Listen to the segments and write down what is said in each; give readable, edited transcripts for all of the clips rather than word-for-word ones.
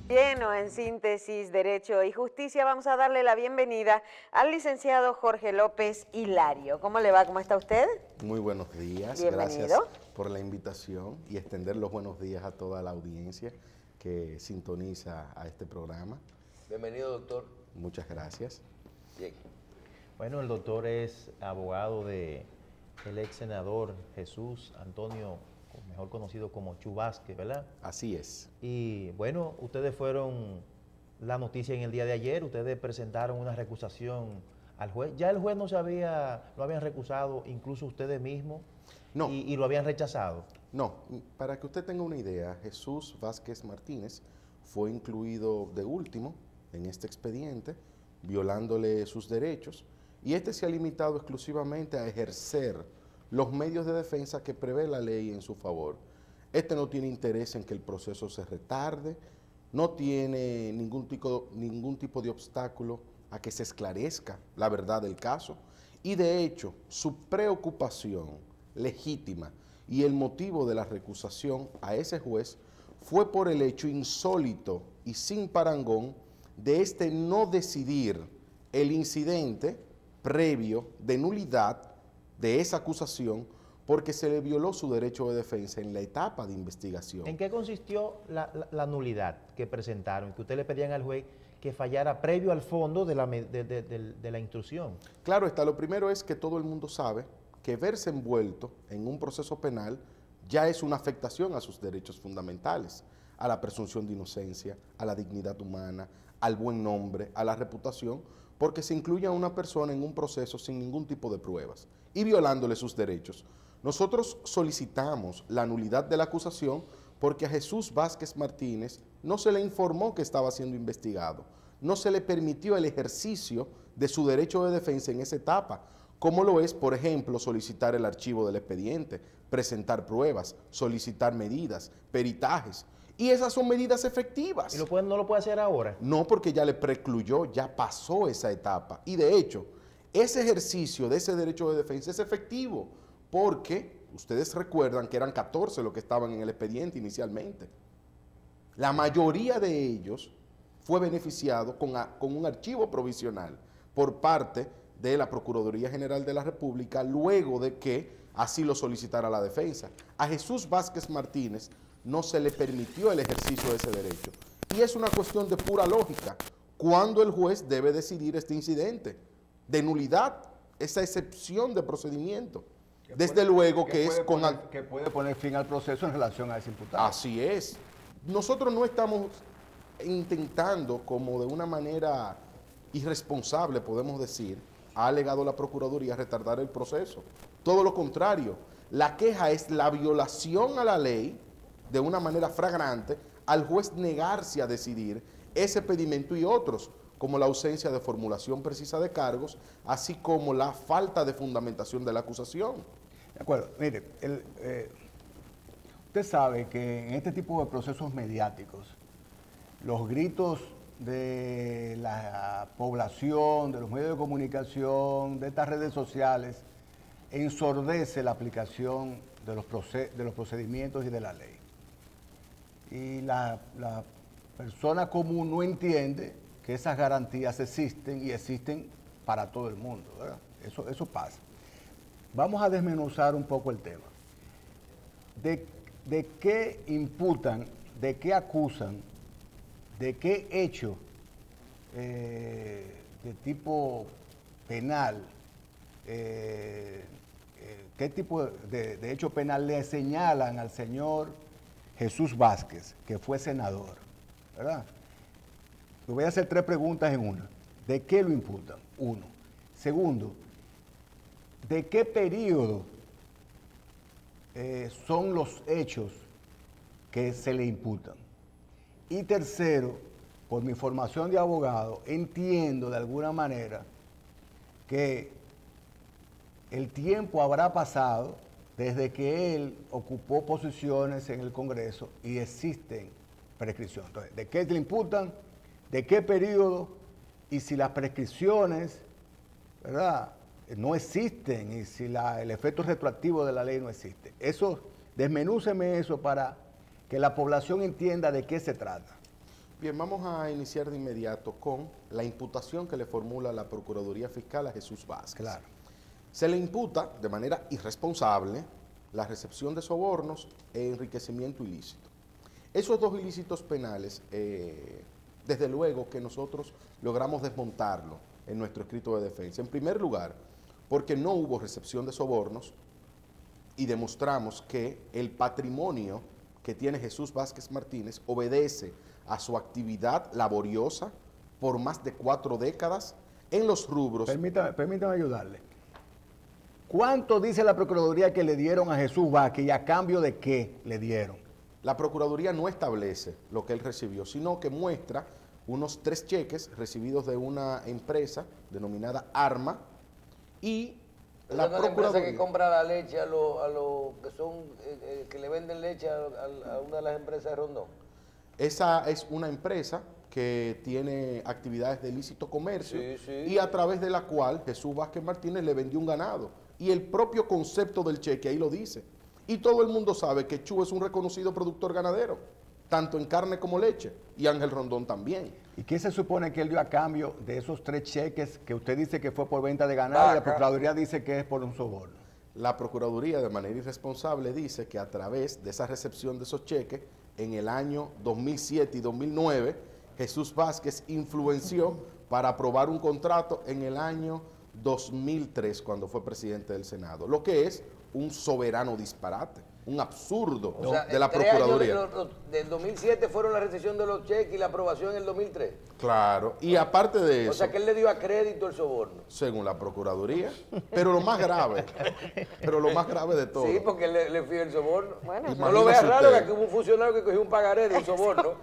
Lleno en síntesis, derecho y justicia, vamos a darle la bienvenida al licenciado Jorge López Hilario. ¿Cómo le va? ¿Cómo está usted? Muy buenos días, Bienvenido. gracias por la invitación y extender los buenos días a toda la audiencia que sintoniza a este programa. Bienvenido, doctor. Muchas gracias. Bien. Bueno, el doctor es abogado del ex senador Jesús Antonio, mejor conocido como Chu Vázquez, ¿verdad? Así es. Y bueno, ustedes fueron la noticia en el día de ayer, ustedes presentaron una recusación al juez. Ya el juez lo habían recusado, incluso ustedes mismos, No. y lo habían rechazado. No, para que usted tenga una idea, Jesús Vázquez Martínez fue incluido de último en este expediente, violándole sus derechos, y este se ha limitado exclusivamente a ejercer los medios de defensa que prevé la ley en su favor. Este no tiene interés en que el proceso se retarde, no tiene ningún tipo de obstáculo a que se esclarezca la verdad del caso, y de hecho su preocupación legítima y el motivo de la recusación a ese juez fue por el hecho insólito y sin parangón de este no decidir el incidente previo de nulidad de esa acusación porque se le violó su derecho de defensa en la etapa de investigación. ¿En qué consistió la nulidad que presentaron, que ustedes le pedían al juez que fallara previo al fondo de la instrucción? Claro está, lo primero es que todo el mundo sabe que verse envuelto en un proceso penal ya es una afectación a sus derechos fundamentales, a la presunción de inocencia, a la dignidad humana, al buen nombre, a la reputación, porque se incluye a una persona en un proceso sin ningún tipo de pruebas y violándole sus derechos. Nosotros solicitamos la nulidad de la acusación porque a Jesús Vázquez Martínez no se le informó que estaba siendo investigado, no se le permitió el ejercicio de su derecho de defensa en esa etapa, como lo es, por ejemplo, solicitar el archivo del expediente, presentar pruebas, solicitar medidas, peritajes. Y esas son medidas efectivas. ¿Y no lo puede hacer ahora? No, porque ya le precluyó, ya pasó esa etapa. Y de hecho, ese ejercicio de ese derecho de defensa es efectivo, porque ustedes recuerdan que eran 14 los que estaban en el expediente inicialmente. La mayoría de ellos fue beneficiado con un archivo provisional por parte de la Procuraduría General de la República, luego de que así lo solicitara la defensa. A Jesús Vázquez Martínez no se le permitió el ejercicio de ese derecho. Y es una cuestión de pura lógica. ¿Cuándo el juez debe decidir este incidente? De nulidad, esa excepción de procedimiento. Desde luego que es con... Que puede poner fin al proceso en relación a ese imputado. Así es. Nosotros no estamos intentando, como de una manera irresponsable, podemos decir, ha alegado la Procuraduría, retardar el proceso. Todo lo contrario, la queja es la violación a la ley de una manera flagrante al juez negarse a decidir ese pedimento y otros, como la ausencia de formulación precisa de cargos, así como la falta de fundamentación de la acusación. De acuerdo. Mire, usted sabe que en este tipo de procesos mediáticos, los gritos de la población, de los medios de comunicación, de estas redes sociales, ensordece la aplicación de los procedimientos y de la ley. Y la persona común no entiende que esas garantías existen y existen para todo el mundo, ¿verdad? Eso pasa. Vamos a desmenuzar un poco el tema. ¿De qué imputan, de qué acusan, de qué hecho de tipo penal, qué tipo de hecho penal le señalan al señor Jesús Vázquez, que fue senador, ¿verdad? Le voy a hacer 3 preguntas en una. ¿De qué lo imputan? 1. Segundo, ¿de qué periodo son los hechos que se le imputan? Y tercero, por mi formación de abogado, entiendo de alguna manera que el tiempo habrá pasado desde que él ocupó posiciones en el Congreso y existen prescripciones. Entonces, ¿de qué le imputan? ¿De qué periodo? Y si las prescripciones, ¿verdad?, no existen, y si el efecto retroactivo de la ley no existe. Eso, desmenúceme eso para que la población entienda de qué se trata. Bien, vamos a iniciar de inmediato con la imputación que le formula la Procuraduría Fiscal a Jesús Vázquez. Claro. Se le imputa de manera irresponsable la recepción de sobornos e enriquecimiento ilícito. Esos dos ilícitos penales, desde luego que nosotros logramos desmontarlo en nuestro escrito de defensa. En primer lugar, porque no hubo recepción de sobornos y demostramos que el patrimonio que tiene Jesús Vázquez Martínez obedece a su actividad laboriosa por más de 4 décadas en los rubros. Permítame ayudarle. ¿Cuánto dice la Procuraduría que le dieron a Jesús Vázquez y a cambio de qué le dieron? La Procuraduría no establece lo que él recibió, sino que muestra unos 3 cheques recibidos de una empresa denominada Arma y la ¿Es una empresa Procuraduría... que compra la leche a los que son que le venden leche a una de las empresas de Rondón? Esa es una empresa que tiene actividades de ilícito comercio Sí. y a través de la cual Jesús Vázquez Martínez le vendió un ganado. Y el propio concepto del cheque ahí lo dice. Y todo el mundo sabe que Chu es un reconocido productor ganadero, tanto en carne como leche, y Ángel Rondón también. ¿Y qué se supone que él dio a cambio de esos 3 cheques que usted dice que fue por venta de ganado y la Procuraduría dice que es por un soborno? La Procuraduría, de manera irresponsable, dice que a través de esa recepción de esos cheques, en el año 2007 y 2009, Jesús Vázquez influenció para aprobar un contrato en el año 2003, cuando fue presidente del Senado, lo que es un soberano disparate, un absurdo O sea, de la 3 años Procuraduría. del 2007 fueron la recepción de los cheques y la aprobación en el 2003. Claro, y aparte de eso, O sea que él le dio a crédito el soborno. según la Procuraduría, pero lo más grave de todo. Sí, porque le fui el soborno. Bueno, no lo veas imagínese raro usted. que aquí hubo un funcionario que cogió un pagaré de un soborno.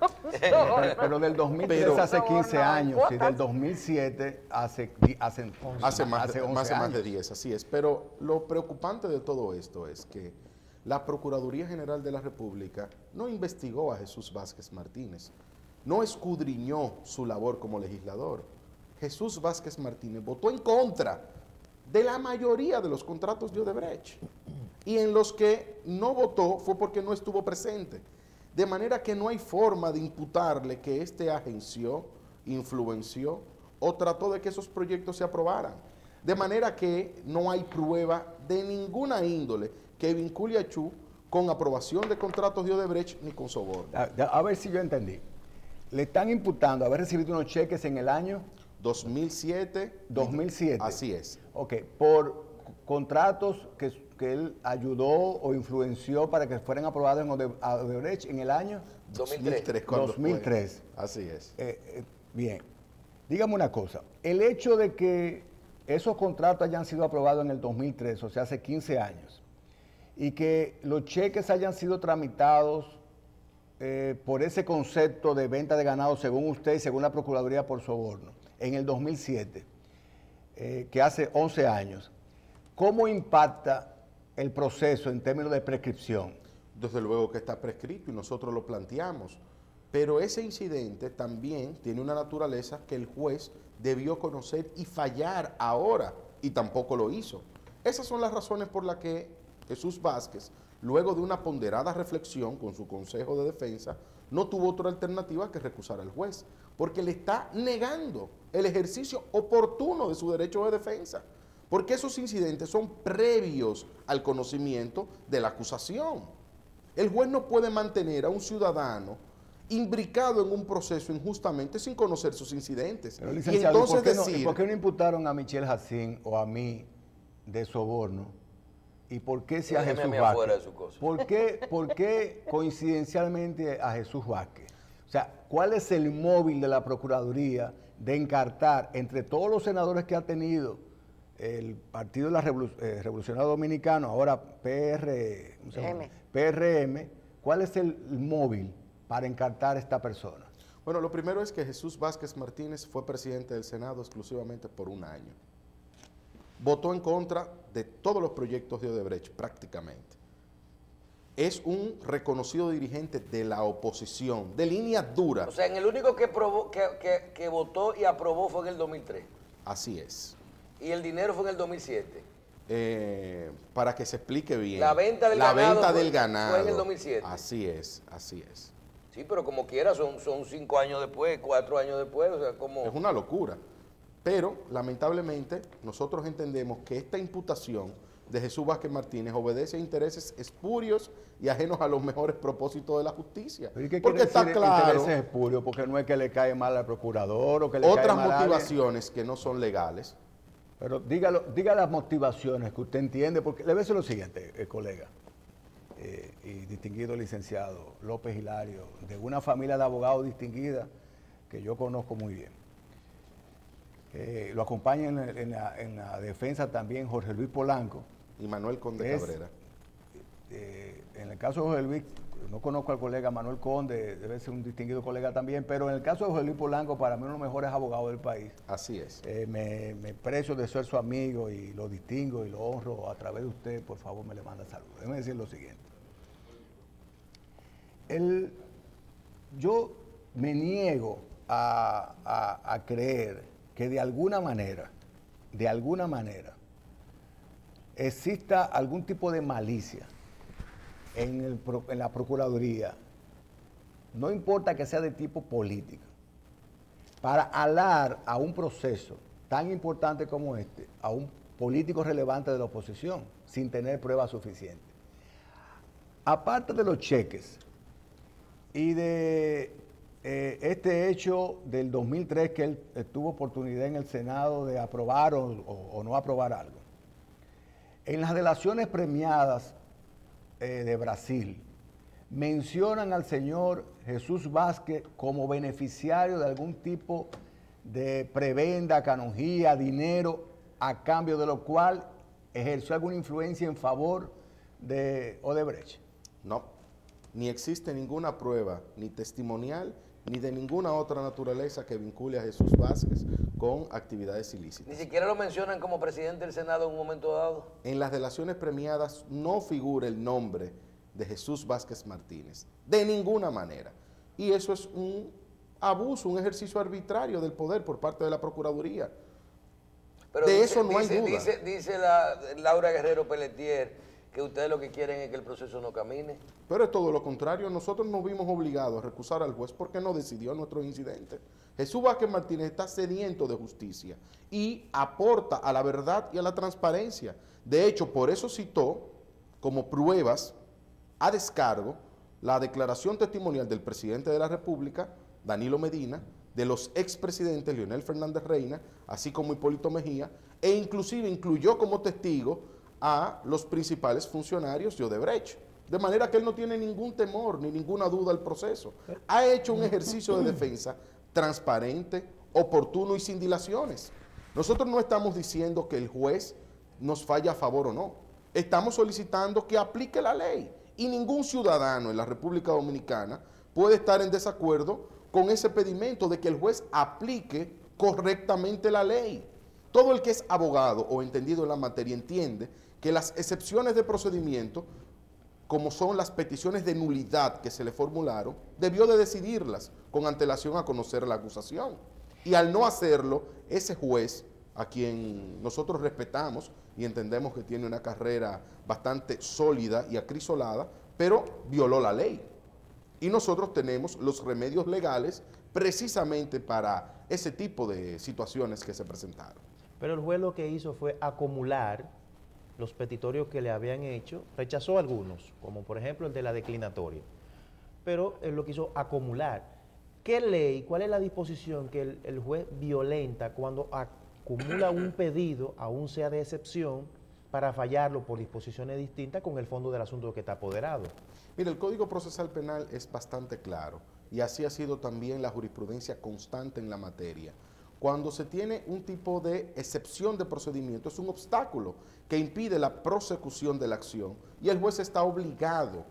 Pero del 2003 Pero- hace 15 No, años y cuotas. del 2007 hace Hace 11 más de años. 10, así es. Pero lo preocupante de todo esto es que la Procuraduría General de la República no investigó a Jesús Vázquez Martínez, no escudriñó su labor como legislador. Jesús Vázquez Martínez votó en contra de la mayoría de los contratos de Odebrecht, y en los que no votó fue porque no estuvo presente. De manera que no hay forma de imputarle que éste agenció, influenció o trató de que esos proyectos se aprobaran. De manera que no hay prueba de ninguna índole que vincule a Chu con aprobación de contratos de Odebrecht ni con soborno. A ver si yo entendí. Le están imputando haber recibido unos cheques en el año 2007. 2007. Así es. Ok, por contratos que él ayudó o influenció para que fueran aprobados en Odebrecht en el año 2003. Cuando 2003. fue. Así es. Bien, dígame una cosa, el hecho de que esos contratos hayan sido aprobados en el 2003, o sea, hace 15 años, y que los cheques hayan sido tramitados por ese concepto de venta de ganado, según usted y según la Procuraduría por soborno, en el 2007, que hace 11 años, ¿cómo impacta el proceso en términos de prescripción? Desde luego que está prescrito y nosotros lo planteamos. Pero ese incidente también tiene una naturaleza que el juez debió conocer y fallar ahora, y tampoco lo hizo. Esas son las razones por las que Jesús Vázquez, luego de una ponderada reflexión con su consejo de defensa, no tuvo otra alternativa que recusar al juez, porque le está negando el ejercicio oportuno de su derecho de defensa, porque esos incidentes son previos al conocimiento de la acusación. El juez no puede mantener a un ciudadano imbricado en un proceso injustamente sin conocer sus incidentes. Pero, Y licenciado, entonces ¿por qué no imputaron a Michelle Jacín o a mí de soborno? ¿Y por qué si a Déjeme a Jesús mí afuera Vázquez? de su cosa. ¿Por qué coincidencialmente a Jesús Vázquez? O sea, ¿cuál es el móvil de la Procuraduría de encartar entre todos los senadores que ha tenido el Partido de la Revolucionario Dominicano, ahora PRM? ¿Cuál es el móvil para encartar a esta persona? Bueno, lo primero es que Jesús Vázquez Martínez fue presidente del Senado exclusivamente por un año. Votó en contra de todos los proyectos de Odebrecht, prácticamente. Es un reconocido dirigente de la oposición, de línea dura. O sea, en el único que votó y aprobó fue en el 2003. Así es. Y el dinero fue en el 2007. Para que se explique bien. La venta del La ganado venta fue- del ganado. fue en el 2007. Así es, así es. Sí, pero como quiera, son 5 años después, 4 años después, o sea, como... Es una locura. Pero, lamentablemente, nosotros entendemos que esta imputación de Jesús Vázquez Martínez obedece a intereses espurios y ajenos a los mejores propósitos de la justicia. ¿Pero y qué Porque quiere está decir claro intereses espurios? Porque no es que le cae mal al procurador o que le cae otras mal a alguien. motivaciones que no son legales. Pero diga las motivaciones que usted entiende, porque le voy a decir lo siguiente, colega y distinguido licenciado López Hilario, de una familia de abogados distinguida que yo conozco muy bien. Lo acompaña en la defensa también Jorge Luis Polanco. Y Manuel Conde Cabrera. En el caso de Jorge Luis, no conozco al colega Manuel Conde, debe ser un distinguido colega también, pero en el caso de Jorge Luis Polanco, para mí uno de los mejores abogados del país. Así es. Me precio de ser su amigo y lo distingo y lo honro a través de usted. Por favor, me le manda saludos. Déjeme decir lo siguiente. Yo me niego a creer que de alguna manera, exista algún tipo de malicia en la Procuraduría, no importa que sea de tipo político, para alar a un proceso tan importante como este, a un político relevante de la oposición, sin tener pruebas suficientes. Aparte de los cheques y de este hecho del 2003 que él tuvo oportunidad en el Senado de aprobar o no aprobar algo. En las delaciones premiadas de Brasil, mencionan al señor Jesús Vázquez como beneficiario de algún tipo de prebenda, canonjía, dinero, a cambio de lo cual ejerció alguna influencia en favor de Odebrecht. No, ni existe ninguna prueba, ni testimonial, ni de ninguna otra naturaleza que vincule a Jesús Vázquez con actividades ilícitas. Ni siquiera lo mencionan como presidente del Senado en un momento dado. En las delaciones premiadas no figura el nombre de Jesús Vázquez Martínez, de ninguna manera. Y eso es un abuso, un ejercicio arbitrario del poder por parte de la Procuraduría. Pero de dice, eso no hay duda. Dice Laura Guerrero Pelletier que ustedes lo que quieren es que el proceso no camine. Pero es todo lo contrario, nosotros nos vimos obligados a recusar al juez porque no decidió nuestro incidente. Jesús Vázquez Martínez está sediento de justicia y aporta a la verdad y a la transparencia. De hecho, por eso citó como pruebas a descargo la declaración testimonial del presidente de la República, Danilo Medina, de los expresidentes Leonel Fernández Reina, así como Hipólito Mejía, e inclusive incluyó como testigo a los principales funcionarios de Odebrecht. De manera que él no tiene ningún temor ni ninguna duda al proceso. Ha hecho un ejercicio de defensa transparente, oportuno y sin dilaciones. Nosotros no estamos diciendo que el juez nos falla a favor o no. Estamos solicitando que aplique la ley. Y ningún ciudadano en la República Dominicana puede estar en desacuerdo con ese pedimento de que el juez aplique correctamente la ley. Todo el que es abogado o entendido en la materia entiende que las excepciones de procedimiento, como son las peticiones de nulidad que se le formularon, debió de decidirlas con antelación a conocer la acusación. Y al no hacerlo, ese juez, a quien nosotros respetamos y entendemos que tiene una carrera bastante sólida y acrisolada, pero violó la ley. Y nosotros tenemos los remedios legales precisamente para ese tipo de situaciones que se presentaron. Pero el juez lo que hizo fue acumular los petitorios que le habían hecho, rechazó algunos, como por ejemplo el de la declinatoria, pero él lo quiso acumular. ¿Qué ley, cuál es la disposición que el juez violenta cuando acumula un pedido, aún sea de excepción, para fallarlo por disposiciones distintas con el fondo del asunto que está apoderado? Mire, el Código Procesal Penal es bastante claro y así ha sido también la jurisprudencia constante en la materia. Cuando se tiene un tipo de excepción de procedimiento, es un obstáculo que impide la prosecución de la acción y el juez está obligado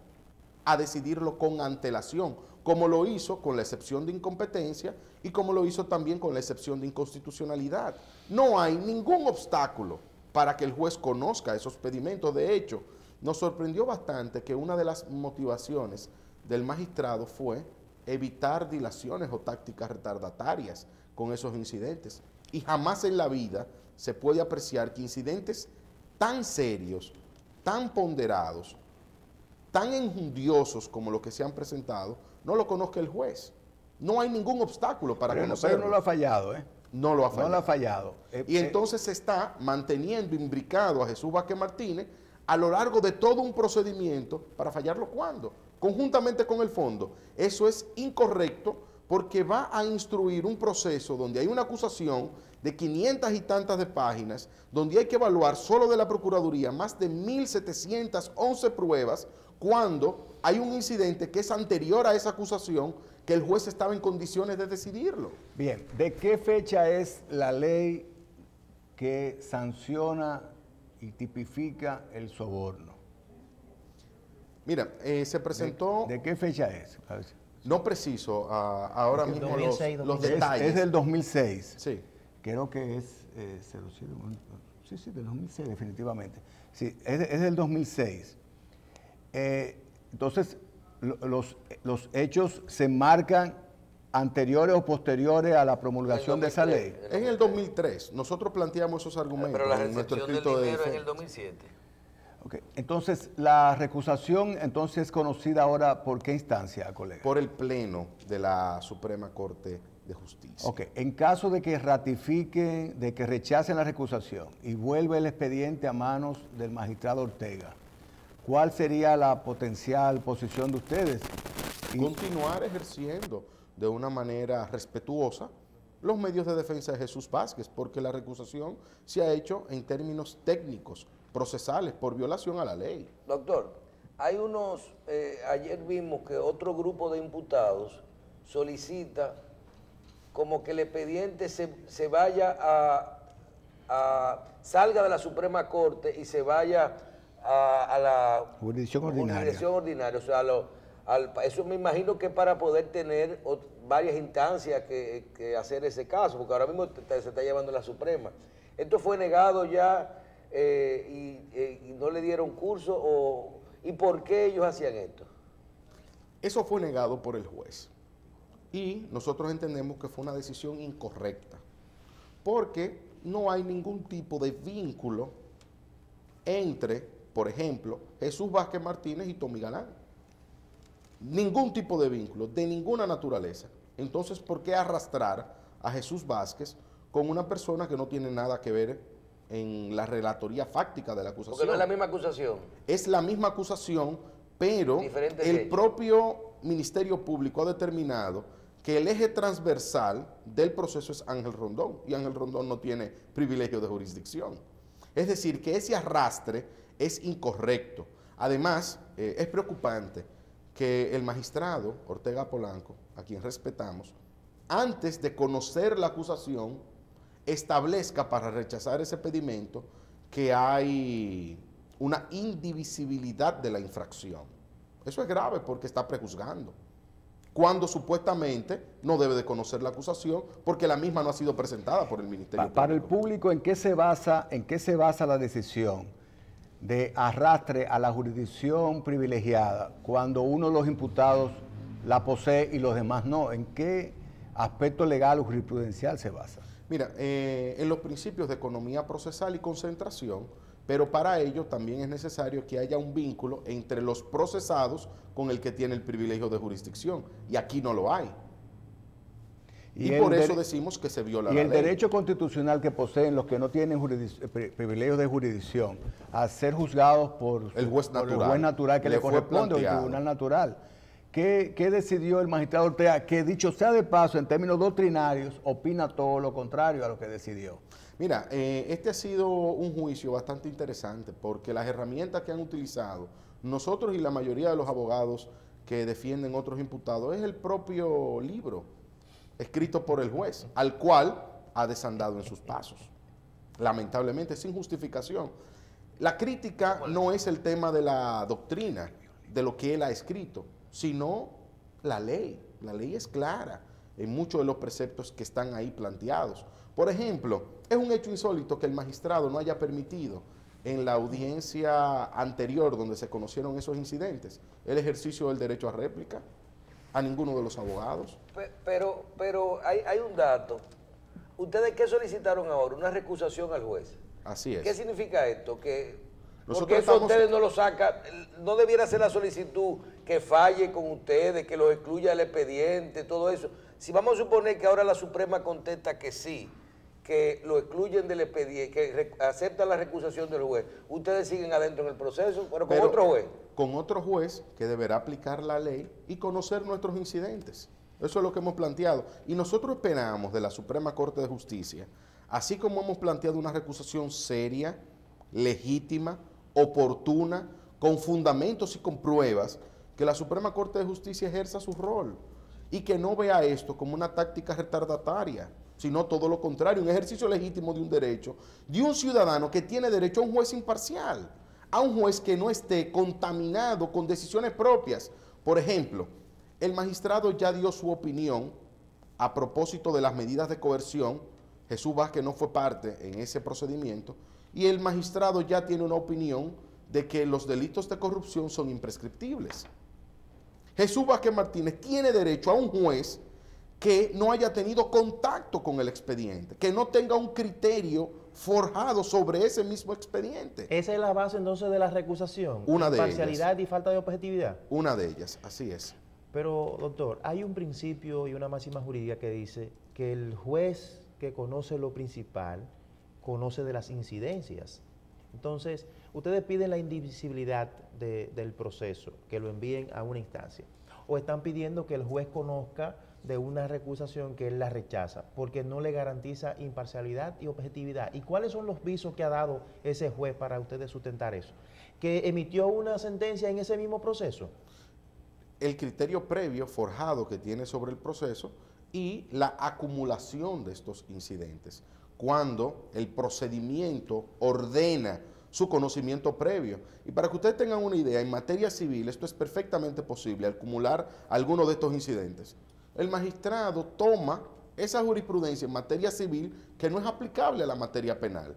a decidirlo con antelación, como lo hizo con la excepción de incompetencia y como lo hizo también con la excepción de inconstitucionalidad. No hay ningún obstáculo para que el juez conozca esos pedimentos. De hecho, nos sorprendió bastante que una de las motivaciones del magistrado fue evitar dilaciones o tácticas retardatarias con esos incidentes. Y jamás en la vida se puede apreciar que incidentes tan serios, tan ponderados, tan enjundiosos como los que se han presentado, no lo conozca el juez. No hay ningún obstáculo para conocerlo. Pero no lo ha fallado, ¿eh? No lo ha fallado. No lo ha fallado. Y entonces se está manteniendo imbricado a Jesús Vázquez Martínez a lo largo de todo un procedimiento para fallarlo cuando, conjuntamente con el fondo. Eso es incorrecto porque va a instruir un proceso donde hay una acusación de 500 y tantas de páginas, donde hay que evaluar solo de la Procuraduría más de 1.711 pruebas cuando hay un incidente que es anterior a esa acusación que el juez estaba en condiciones de decidirlo. Bien, ¿de qué fecha es la ley que sanciona y tipifica el soborno? Mira, se presentó... ¿De qué fecha es? A ver si- No preciso ahora mismo 2006, los 2006. detalles. Es del 2006. Sí. Creo que es 07, sí, del 2006 definitivamente. Sí, es del 2006. Entonces, los hechos se marcan anteriores o posteriores a la promulgación de esa ley. En el 2003, nosotros planteamos esos argumentos Pero la en nuestro recepción del escrito de dinero es en el defensa. 2007. Ok, entonces, la recusación entonces es conocida ahora por qué instancia, colega. Por el Pleno de la Suprema Corte de Justicia. Ok, en caso de que ratifiquen, de que rechacen la recusación y vuelva el expediente a manos del magistrado Ortega, ¿cuál sería la potencial posición de ustedes? Continuar ejerciendo de una manera respetuosa los medios de defensa de Jesús Vázquez, porque la recusación se ha hecho en términos técnicos, procesales, por violación a la ley. Doctor, hay ayer vimos que otro grupo de imputados solicita como que el expediente se vaya salga de la Suprema Corte y se vaya a la Jurisdicción ordinaria. jurisdicción ordinaria. O sea, eso me imagino que para poder tener varias instancias que hacer ese caso, porque ahora mismo se está llevando la Suprema. Esto fue negado ya y no le dieron curso, ¿y por qué ellos hacían esto? Eso fue negado por el juez. Y nosotros entendemos que fue una decisión incorrecta, porque no hay ningún tipo de vínculo entre, por ejemplo, Jesús Vázquez Martínez y Tommy Galán. Ningún tipo de vínculo, de ninguna naturaleza. Entonces, ¿por qué arrastrar a Jesús Vázquez con una persona que no tiene nada que ver en la relatoría fáctica de la acusación? Porque no es la misma acusación. Es la misma acusación, pero Diferentes el hechos. propio Ministerio Público ha determinado que el eje transversal del proceso es Ángel Rondón, y Ángel Rondón no tiene privilegio de jurisdicción. Es decir, que ese arrastre es incorrecto. Además, es preocupante que el magistrado Ortega Polanco, a quien respetamos, antes de conocer la acusación, establezca para rechazar ese pedimento que hay una indivisibilidad de la infracción. Eso es grave porque está prejuzgando, cuando supuestamente no debe de conocer la acusación porque la misma no ha sido presentada por el Ministerio Público. Para el público, ¿en qué se basa la decisión de arrastre a la jurisdicción privilegiada cuando uno de los imputados la posee y los demás no? ¿En qué aspecto legal o jurisprudencial se basa? Mira, en los principios de economía procesal y concentración, pero para ello también es necesario que haya un vínculo entre los procesados con el que tiene el privilegio de jurisdicción, y aquí no lo hay. Y por eso decimos que se viola la ley. Y el derecho constitucional que poseen los que no tienen privilegios de jurisdicción a ser juzgados por el juez natural que le corresponde, o el tribunal natural. ¿Qué decidió el magistrado Ortega? Que dicho sea de paso, en términos doctrinarios, opina todo lo contrario a lo que decidió. Mira, este ha sido un juicio bastante interesante porque las herramientas que han utilizado nosotros y la mayoría de los abogados que defienden otros imputados es el propio libro escrito por el juez, al cual ha desandado en sus pasos, lamentablemente, sin justificación. La crítica no es el tema de la doctrina, de lo que él ha escrito, sino la ley. La ley es clara en muchos de los preceptos que están ahí planteados. Por ejemplo, es un hecho insólito que el magistrado no haya permitido en la audiencia anterior donde se conocieron esos incidentes el ejercicio del derecho a réplica a ninguno de los abogados. Pero hay un dato. ¿Ustedes qué solicitaron ahora? Una recusación al juez. Así es. ¿Qué significa esto? Que Porque eso ustedes no lo sacan, no debiera ser la solicitud que falle con ustedes, que lo excluya el expediente, todo eso. Si vamos a suponer que ahora la Suprema contesta que sí, que lo excluyen del expediente, que aceptan la recusación del juez, ustedes siguen adentro en el proceso, pero con otro juez. Con otro juez que deberá aplicar la ley y conocer nuestros incidentes. Eso es lo que hemos planteado. Y nosotros esperamos de la Suprema Corte de Justicia, así como hemos planteado una recusación seria, legítima, oportuna, con fundamentos y con pruebas, que la Suprema Corte de Justicia ejerza su rol y que no vea esto como una táctica retardataria, sino todo lo contrario, un ejercicio legítimo de un derecho, de un ciudadano que tiene derecho a un juez imparcial, a un juez que no esté contaminado con decisiones propias. Por ejemplo, el magistrado ya dio su opinión a propósito de las medidas de coerción. Jesús Vázquez no fue parte en ese procedimiento y el magistrado ya tiene una opinión de que los delitos de corrupción son imprescriptibles. Jesús Vázquez Martínez tiene derecho a un juez que no haya tenido contacto con el expediente, que no tenga un criterio forjado sobre ese mismo expediente. ¿Esa es la base entonces de la recusación? Una de ellas. Parcialidad y falta de objetividad. Una de ellas, así es. Pero, doctor, hay un principio y una máxima jurídica que dice que el juez que conoce lo principal conoce de las incidencias. Entonces, ustedes piden la indivisibilidad del proceso, que lo envíen a una instancia, o están pidiendo que el juez conozca de una recusación que él la rechaza, porque no le garantiza imparcialidad y objetividad. ¿Y cuáles son los visos que ha dado ese juez para ustedes sustentar eso? ¿Que emitió una sentencia en ese mismo proceso? El criterio previo forjado que tiene sobre el proceso y la acumulación de estos incidentes, cuando el procedimiento ordena su conocimiento previo. Y para que ustedes tengan una idea, en materia civil esto es perfectamente posible, acumular alguno de estos incidentes. El magistrado toma esa jurisprudencia en materia civil que no es aplicable a la materia penal.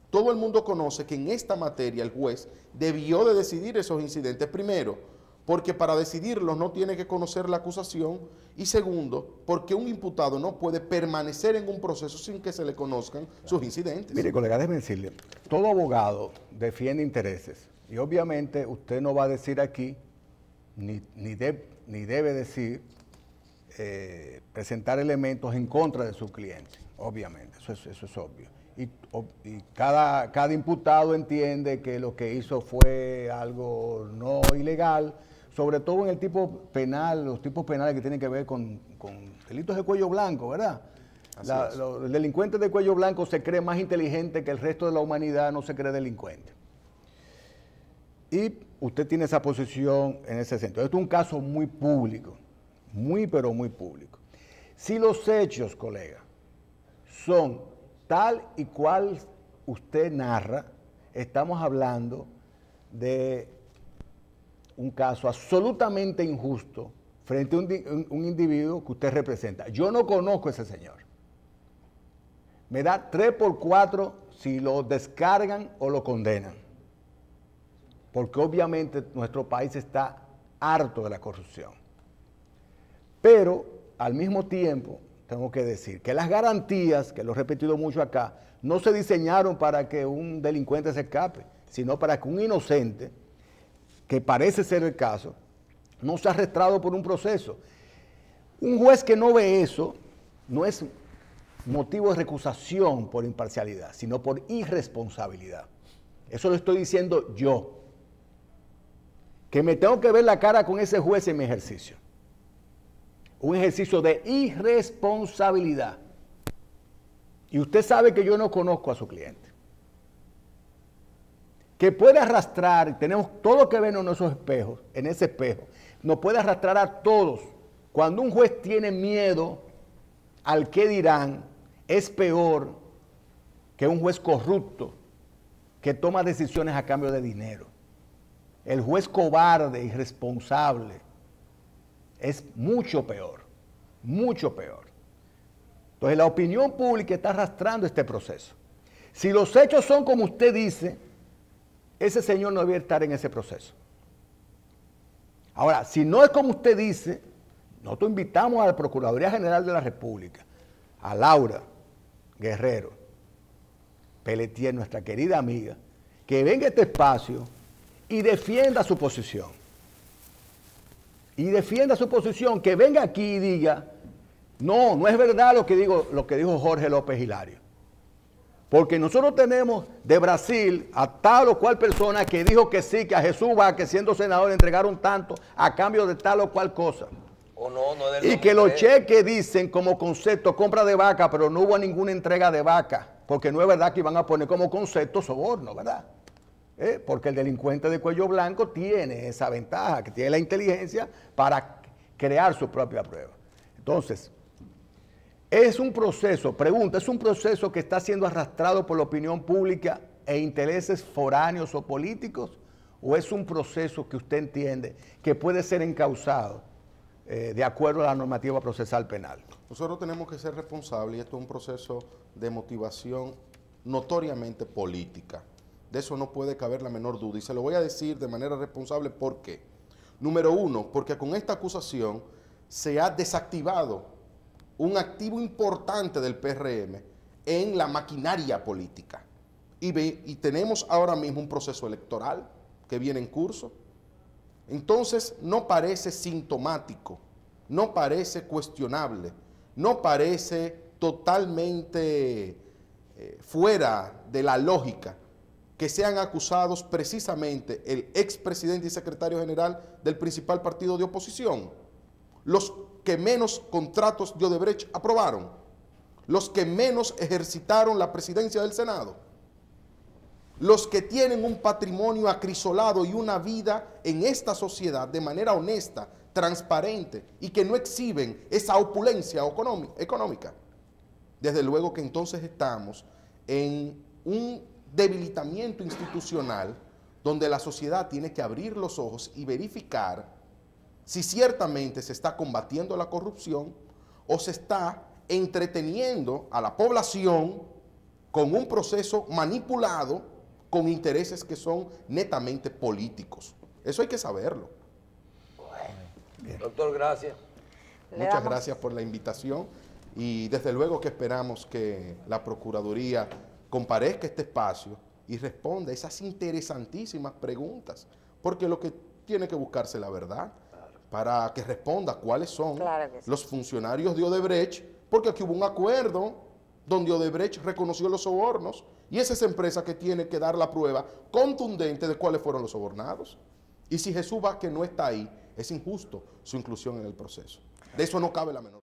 Todo el mundo conoce que en esta materia el juez debió de decidir esos incidentes, primero, porque para decidirlos no tiene que conocer la acusación, y segundo, porque un imputado no puede permanecer en un proceso sin que se le conozcan sus incidentes. Mire, colega, déjeme decirle, todo abogado defiende intereses, y obviamente usted no va a decir aquí, ni debe decir, presentar elementos en contra de su cliente, obviamente, eso es obvio. Y cada imputado entiende que lo que hizo fue algo no ilegal, sobre todo en el tipo penal, los tipos penales que tienen que ver con delitos de cuello blanco, ¿verdad? Los delincuentes de cuello blanco se creen más inteligentes que el resto de la humanidad, no se cree delincuente. Y usted tiene esa posición en ese sentido. Esto es un caso muy público, muy pero muy público. Si los hechos, colega, son tal y cual usted narra, estamos hablando de un caso absolutamente injusto frente a un individuo que usted representa. Yo no conozco a ese señor. Me da 3 por 4 si lo descargan o lo condenan. Porque obviamente nuestro país está harto de la corrupción. Pero al mismo tiempo tengo que decir que las garantías, que lo he repetido mucho acá, no se diseñaron para que un delincuente se escape, sino para que un inocente, que parece ser el caso, no sea arrestado por un proceso. Un juez que no ve eso no es motivo de recusación por imparcialidad, sino por irresponsabilidad. Eso lo estoy diciendo yo, que me tengo que ver la cara con ese juez en mi ejercicio. Un ejercicio de irresponsabilidad. Y usted sabe que yo no conozco a su cliente. Que puede arrastrar, tenemos todo que ver en esos espejos, en ese espejo, nos puede arrastrar a todos. Cuando un juez tiene miedo al qué dirán, es peor que un juez corrupto que toma decisiones a cambio de dinero. El juez cobarde, irresponsable, es mucho peor, mucho peor. Entonces la opinión pública está arrastrando este proceso. Si los hechos son como usted dice, ese señor no debe estar en ese proceso. Ahora, si no es como usted dice, nosotros invitamos a la Procuraduría General de la República, a Laura Guerrero Pelletier, nuestra querida amiga, que venga a este espacio y defienda su posición. Y defienda su posición, que venga aquí y diga, no, no es verdad lo que dijo Jorge López Hilario. Porque nosotros tenemos de Brasil a tal o cual persona que dijo que sí, que a Jesús Vázquez, siendo senador, le entregaron tanto a cambio de tal o cual cosa. O no, no es del Y que los 2003. cheques dicen como concepto compra de vaca, pero no hubo ninguna entrega de vaca, porque no es verdad que iban a poner como concepto soborno, ¿verdad? Porque el delincuente de cuello blanco tiene esa ventaja, que tiene la inteligencia para crear su propia prueba. Entonces, es un proceso, pregunta, ¿es un proceso que está siendo arrastrado por la opinión pública e intereses foráneos o políticos? ¿O es un proceso que usted entiende que puede ser encauzado de acuerdo a la normativa procesal penal? Nosotros tenemos que ser responsables y esto es un proceso de motivación notoriamente política. De eso no puede caber la menor duda y se lo voy a decir de manera responsable. ¿Por qué? Número uno, porque con esta acusación se ha desactivado un activo importante del PRM en la maquinaria política. Y tenemos ahora mismo un proceso electoral que viene en curso. Entonces no parece sintomático, no parece cuestionable, no parece totalmente fuera de la lógica que sean acusados precisamente el expresidente y secretario general del principal partido de oposición, los que menos contratos de Odebrecht aprobaron, los que menos ejercitaron la presidencia del Senado, los que tienen un patrimonio acrisolado y una vida en esta sociedad de manera honesta, transparente y que no exhiben esa opulencia económica. Desde luego que entonces estamos en un debilitamiento institucional donde la sociedad tiene que abrir los ojos y verificar si ciertamente se está combatiendo la corrupción o se está entreteniendo a la población con un proceso manipulado con intereses que son netamente políticos. Eso hay que saberlo. Doctor, gracias. Muchas gracias por la invitación y desde luego que esperamos que la Procuraduría comparezca a este espacio y responda a esas interesantísimas preguntas, porque lo que tiene que buscarse la verdad para que responda cuáles son los funcionarios de Odebrecht, porque aquí hubo un acuerdo donde Odebrecht reconoció los sobornos y esa es esa empresa que tiene que dar la prueba contundente de cuáles fueron los sobornados. Y si Jesús Vázquez no está ahí, es injusto su inclusión en el proceso. De eso no cabe la menor.